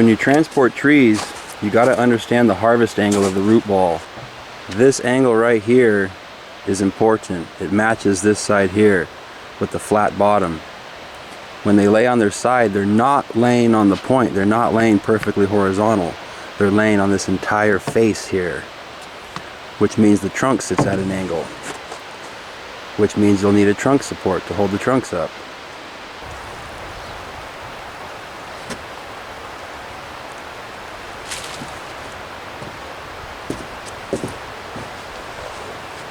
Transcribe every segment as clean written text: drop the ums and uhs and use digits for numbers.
when you transport trees, you got to understand the harvest angle of the root ball. This angle right here is important. It matches this side here with the flat bottom. When they lay on their side, they're not laying on the point. They're not laying perfectly horizontal. They're laying on this entire face here, which means the trunk sits at an angle, which means you'll need a trunk support to hold the trunks up.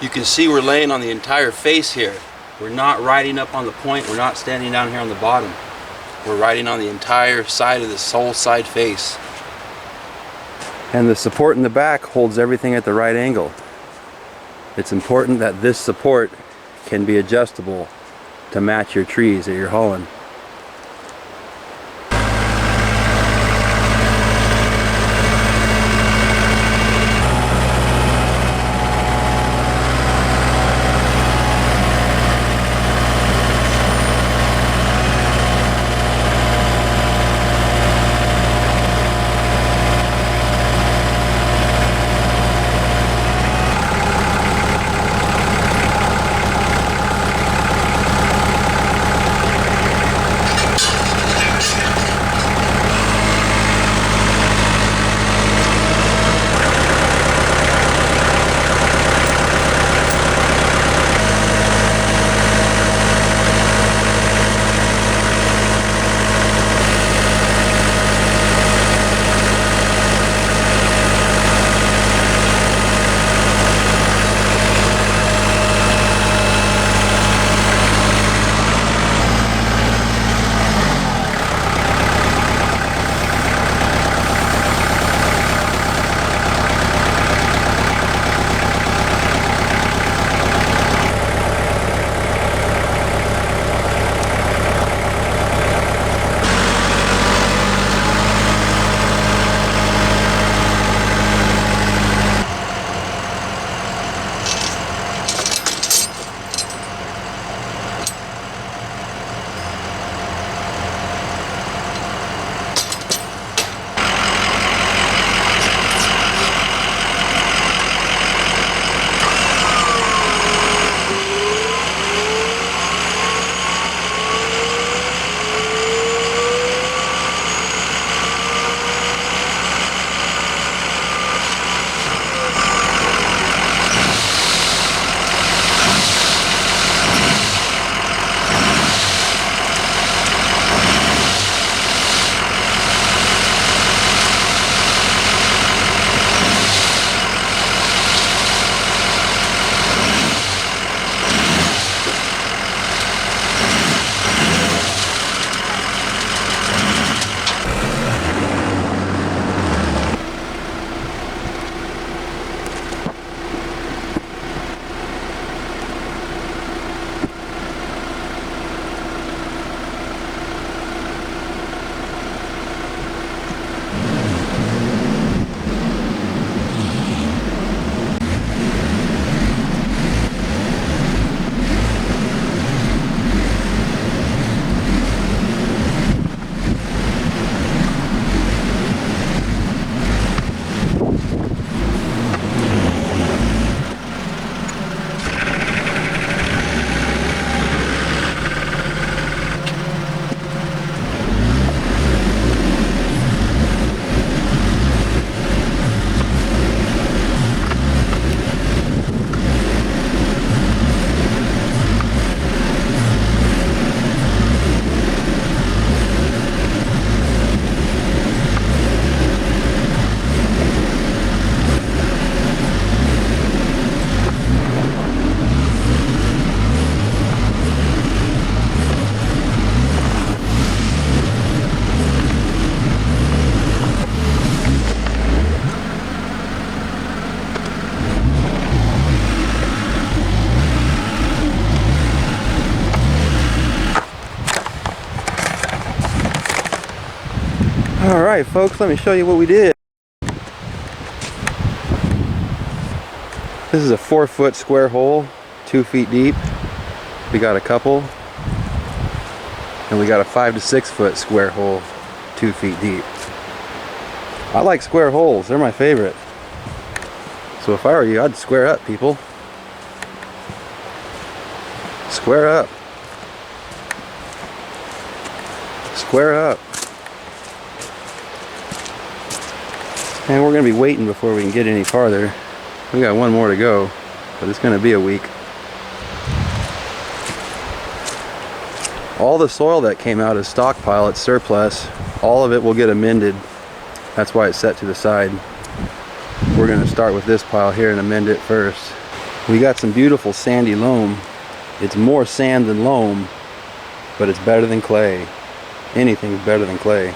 You can see we're laying on the entire face here. We're not riding up on the point. We're not standing down here on the bottom. We're riding on the entire side of this whole side face. And the support in the back holds everything at the right angle. It's important that this support can be adjustable to match your trees that you're hauling. Alright folks, let me show you what we did. This is a 4-foot square hole, 2 feet deep. We got a couple. And we got a 5 to 6 foot square hole, 2 feet deep. I like square holes, they're my favorite. So if I were you, I'd square up, people. Square up. Square up. And we're going to be waiting before we can get any farther. We got one more to go, but it's going to be a week. All the soil that came out as stockpile, it's surplus. All of it will get amended. That's why it's set to the side. We're going to start with this pile here and amend it first. We got some beautiful sandy loam. It's more sand than loam, but it's better than clay. Anything's better than clay.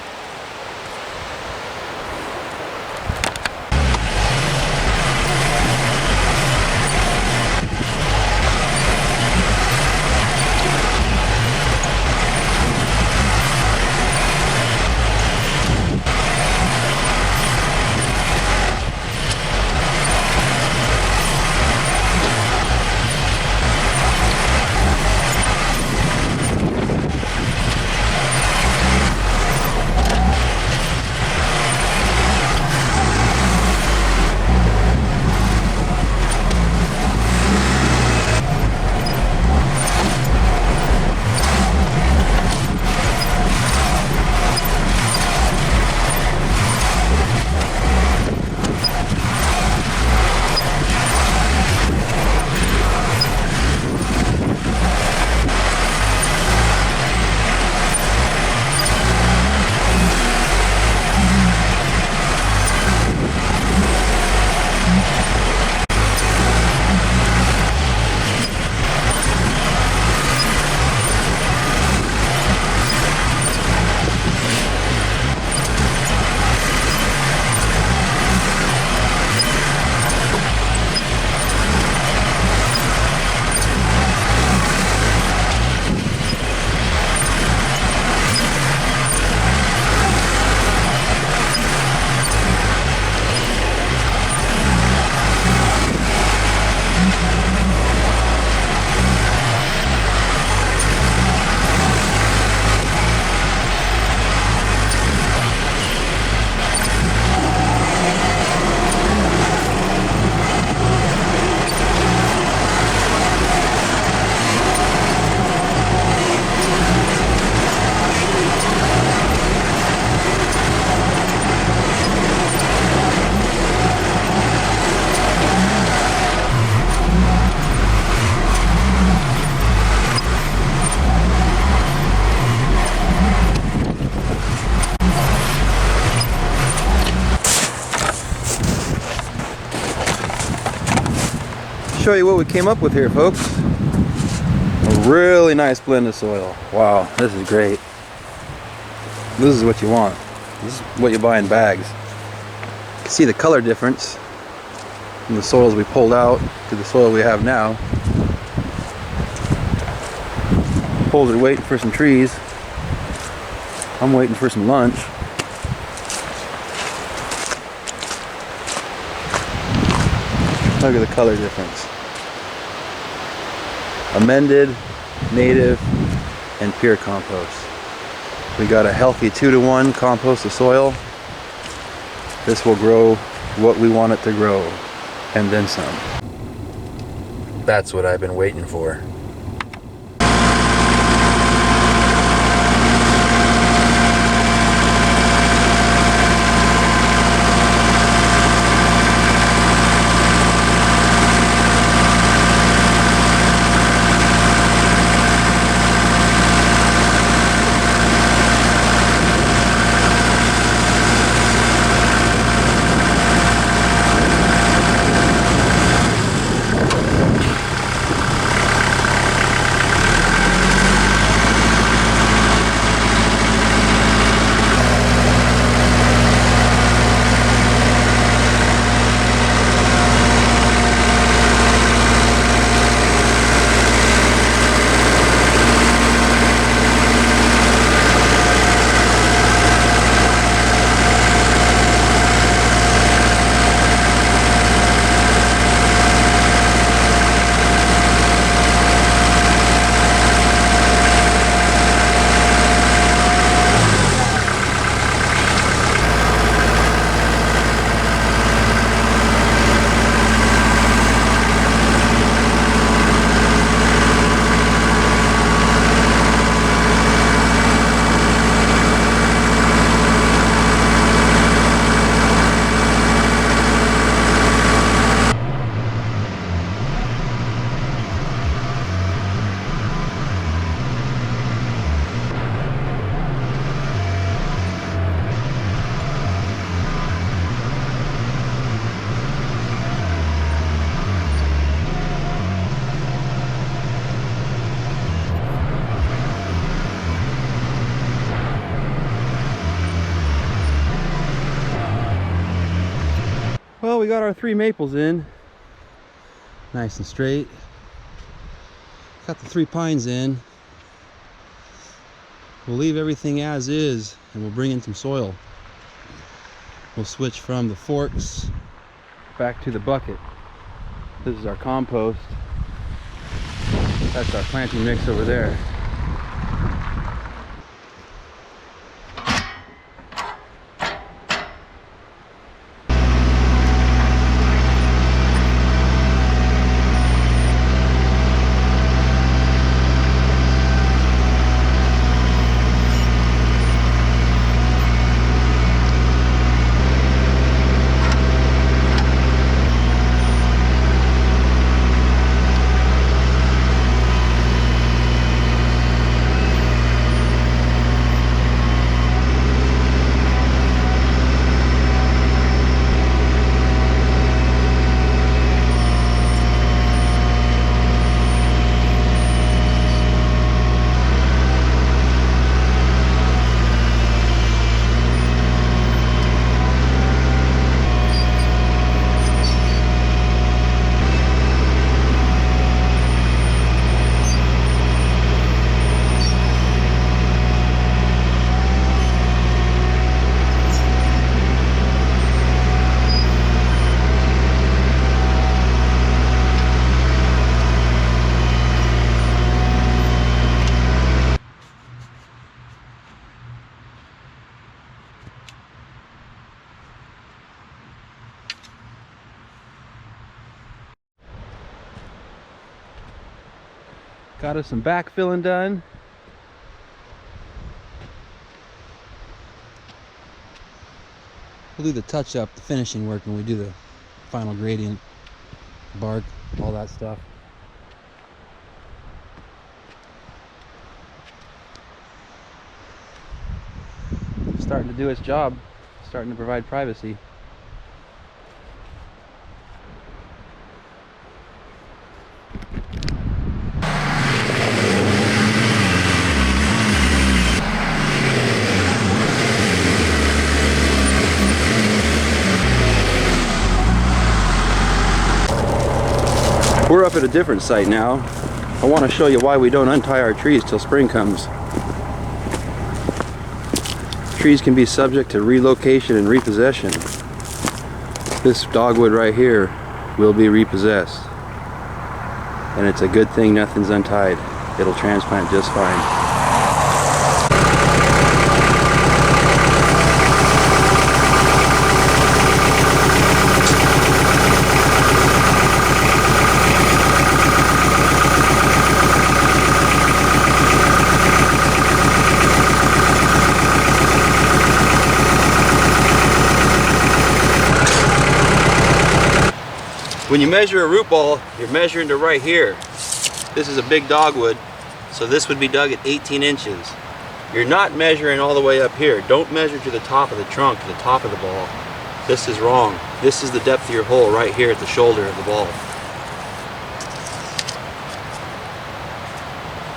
Show you what we came up with here, folks. A really nice blend of soil. Wow, this is great. This is what you want. This is what you buy in bags. You can see the color difference from the soils we pulled out to the soil we have now. Poles are waiting for some trees. I'm waiting for some lunch. Look at the color difference. Amended, native, and pure compost. We got a healthy 2-to-1 compost to soil. This will grow what we want it to grow, and then some. That's what I've been waiting for. Well, we got our 3 maples in. Nice and straight. Got the 3 pines in. We'll leave everything as is and we'll bring in some soil. We'll switch from the forks back to the bucket. This is our compost. That's our planting mix over there. Got us some backfilling done. We'll do the touch up, the finishing work when we do the final gradient, bark, all that stuff. Starting to do its job, starting to provide privacy. We're up at a different site now. I want to show you why we don't untie our trees till spring comes. Trees can be subject to relocation and repossession. This dogwood right here will be repossessed. And it's a good thing nothing's untied. It'll transplant just fine. When you measure a root ball, you're measuring to right here. This is a big dogwood, so this would be dug at 18 inches. You're not measuring all the way up here. Don't measure to the top of the trunk, to the top of the ball. This is wrong. This is the depth of your hole right here at the shoulder of the ball.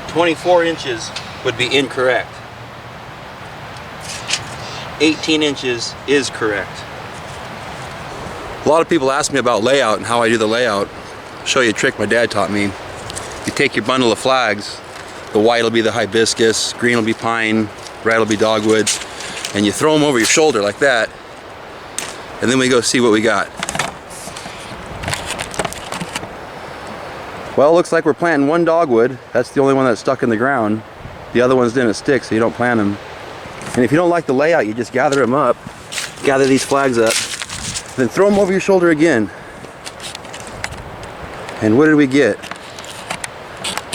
24 inches would be incorrect. 18 inches is correct. A lot of people ask me about layout and how I do the layout. I'll show you a trick my dad taught me. You take your bundle of flags, the white will be the hibiscus, green will be pine, red will be dogwood, and you throw them over your shoulder like that, and then we go see what we got. Well, it looks like we're planting one dogwood. That's the only one that's stuck in the ground. The other ones didn't stick, so you don't plant them. And if you don't like the layout, you just gather them up, gather these flags up, then throw them over your shoulder again. And what did we get?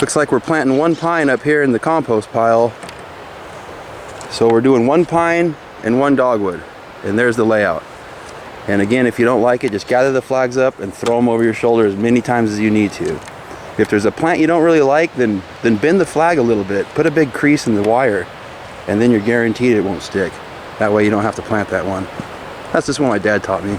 Looks like we're planting one pine up here in the compost pile. So we're doing one pine and one dogwood. And there's the layout. And again, if you don't like it, just gather the flags up and throw them over your shoulder as many times as you need to. If there's a plant you don't really like, then bend the flag a little bit. Put a big crease in the wire, and then you're guaranteed it won't stick. That way you don't have to plant that one. That's just what my dad taught me.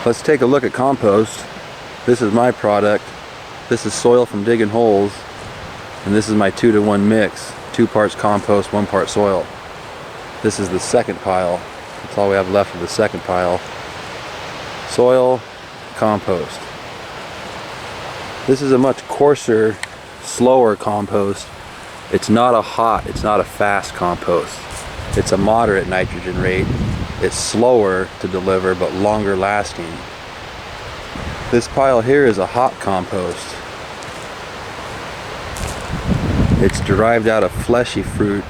Let's take a look at compost. This is my product. This is soil from digging holes, and this is my 2-to-1 mix. 2 parts compost, 1 part soil. This is the second pile. That's all we have left of the second pile. Soil, compost. This is a much coarser, slower compost. It's not a fast compost. It's a moderate nitrogen rate. It's slower to deliver but longer lasting. This pile here is a hot compost. It's derived out of fleshy fruit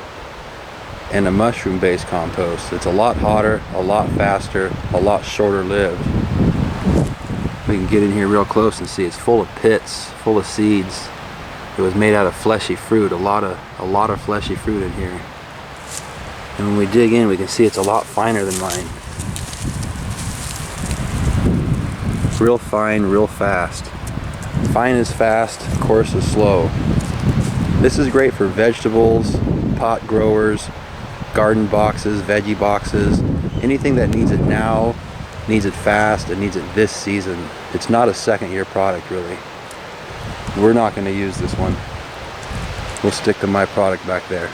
and a mushroom based compost. It's a lot hotter, a lot faster, a lot shorter lived. We can get in here real close and see it's full of pits, full of seeds. It was made out of fleshy fruit, a lot of fleshy fruit in here. And when we dig in, we can see it's a lot finer than mine. Real fine, real fast. Fine is fast, coarse is slow. This is great for vegetables, pot growers, garden boxes, veggie boxes, anything that needs it now, needs it fast, and needs it this season. It's not a second year product really. We're not going to use this one. We'll stick to my product back there.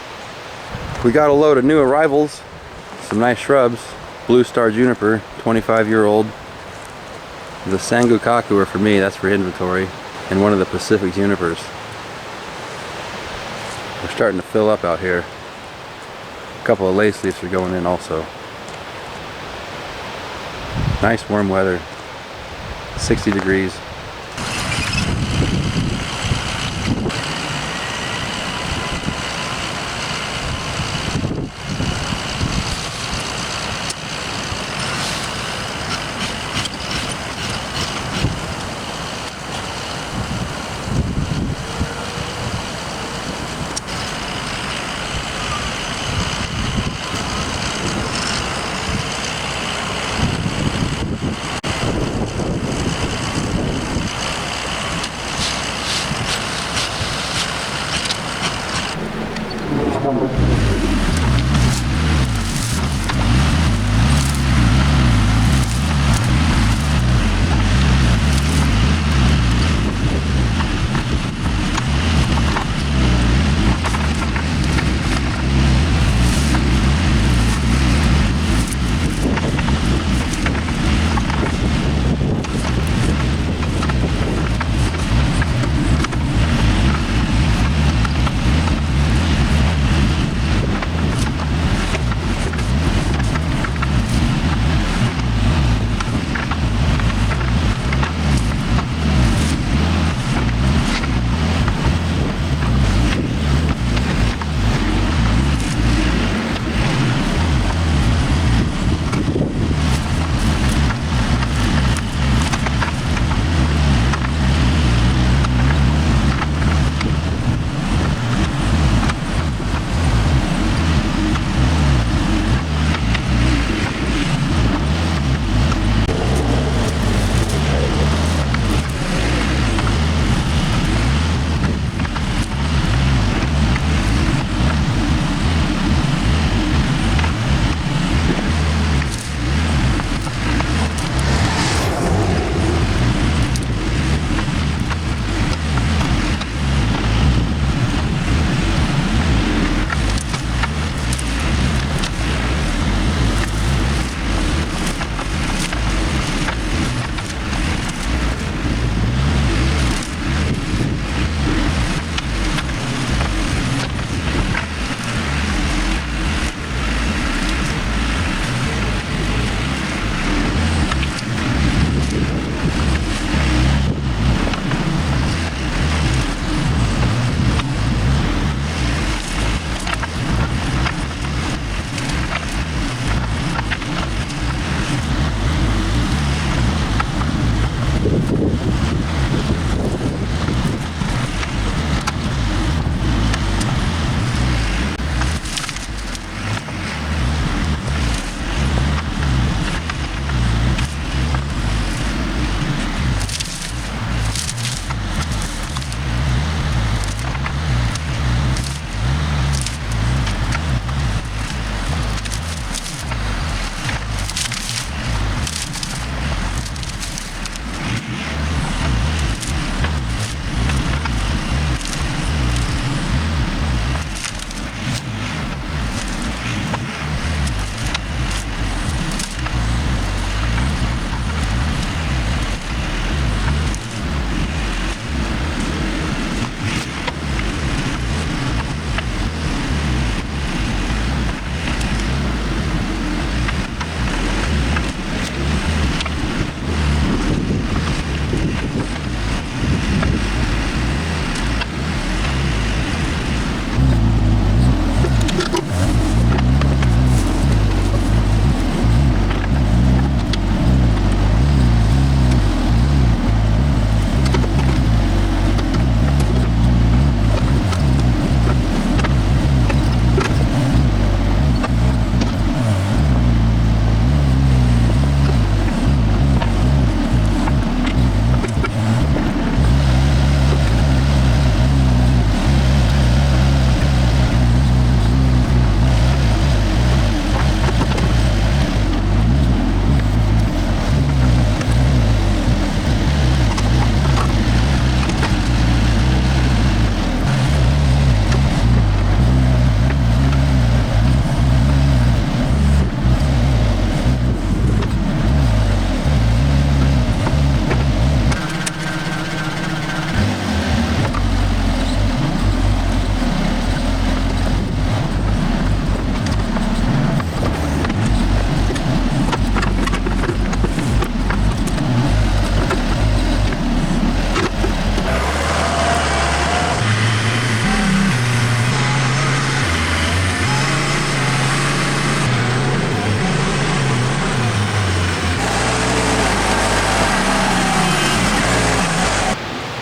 We got a load of new arrivals, some nice shrubs. Blue Star Juniper, 25-year-old. The Sangukaku are for me, that's for inventory, and one of the Pacific Junipers. We're starting to fill up out here. A couple of lace leaves are going in also. Nice warm weather, 60 degrees.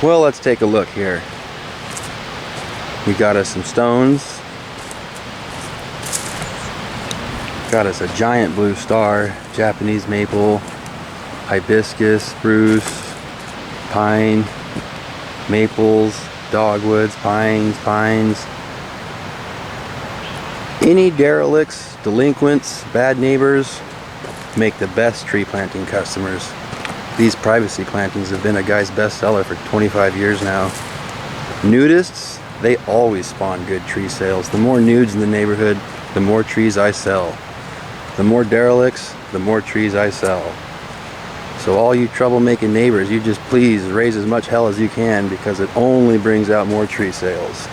Well, let's take a look here. We got us some stones. Got us a giant blue star, Japanese maple, hibiscus, spruce, pine, maples, dogwoods, pines. Any derelicts, delinquents, bad neighbors make the best tree planting customers. These privacy plantings have been a guy's bestseller for 25 years now. Nudists, they always spawn good tree sales. The more nudes in the neighborhood, the more trees I sell. The more derelicts, the more trees I sell. So all you troublemaking neighbors, you just please raise as much hell as you can, because it only brings out more tree sales.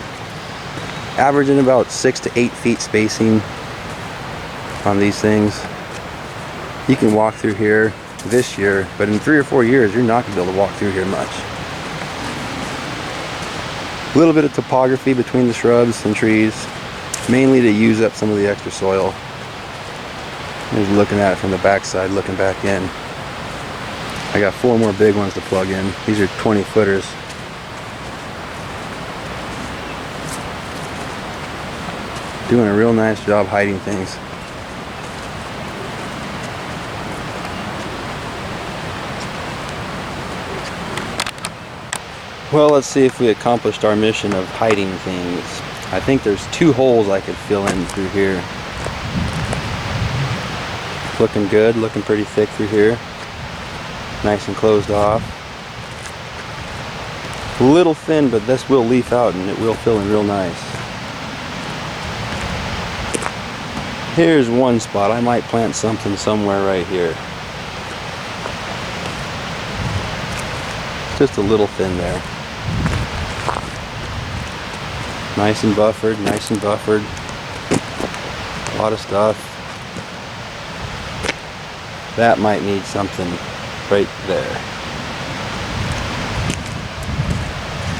Averaging about 6 to 8 feet spacing on these things. You can walk through here this year, but in 3 or 4 years, you're not going to be able to walk through here much. A little bit of topography between the shrubs and trees, mainly to use up some of the extra soil. Just looking at it from the backside, looking back in. I got 4 more big ones to plug in. These are 20 footers. Doing a real nice job hiding things. Well, let's see if we accomplished our mission of hiding things. I think there's 2 holes I could fill in through here. Looking good, looking pretty thick through here. Nice and closed off. A little thin, but this will leaf out and it will fill in real nice. Here's one spot. I might plant something somewhere right here. Just a little thin there. Nice and buffered, nice and buffered. A lot of stuff. That might need something right there.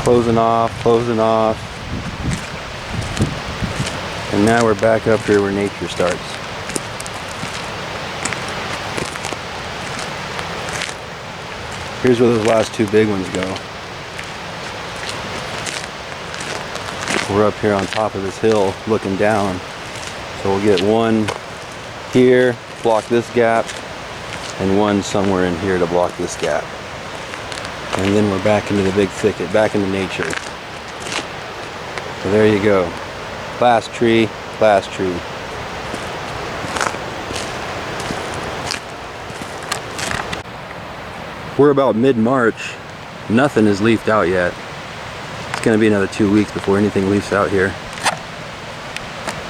Closing off, closing off. And now we're back up here where nature starts. Here's where those last 2 big ones go. We're up here on top of this hill looking down. So we'll get one here, block this gap, and one somewhere in here to block this gap. And then we're back into the big thicket, back into nature. So there you go. Last tree, last tree. We're about mid-March. Nothing is leafed out yet. It's gonna be another 2 weeks before anything leaves out here.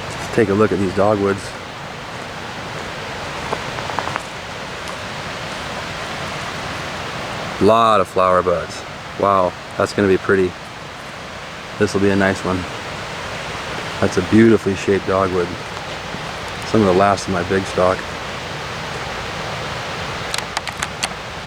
Let's take a look at these dogwoods. Lot of flower buds. Wow, that's gonna be pretty. This will be a nice one. That's a beautifully shaped dogwood. Some of the last of my big stock.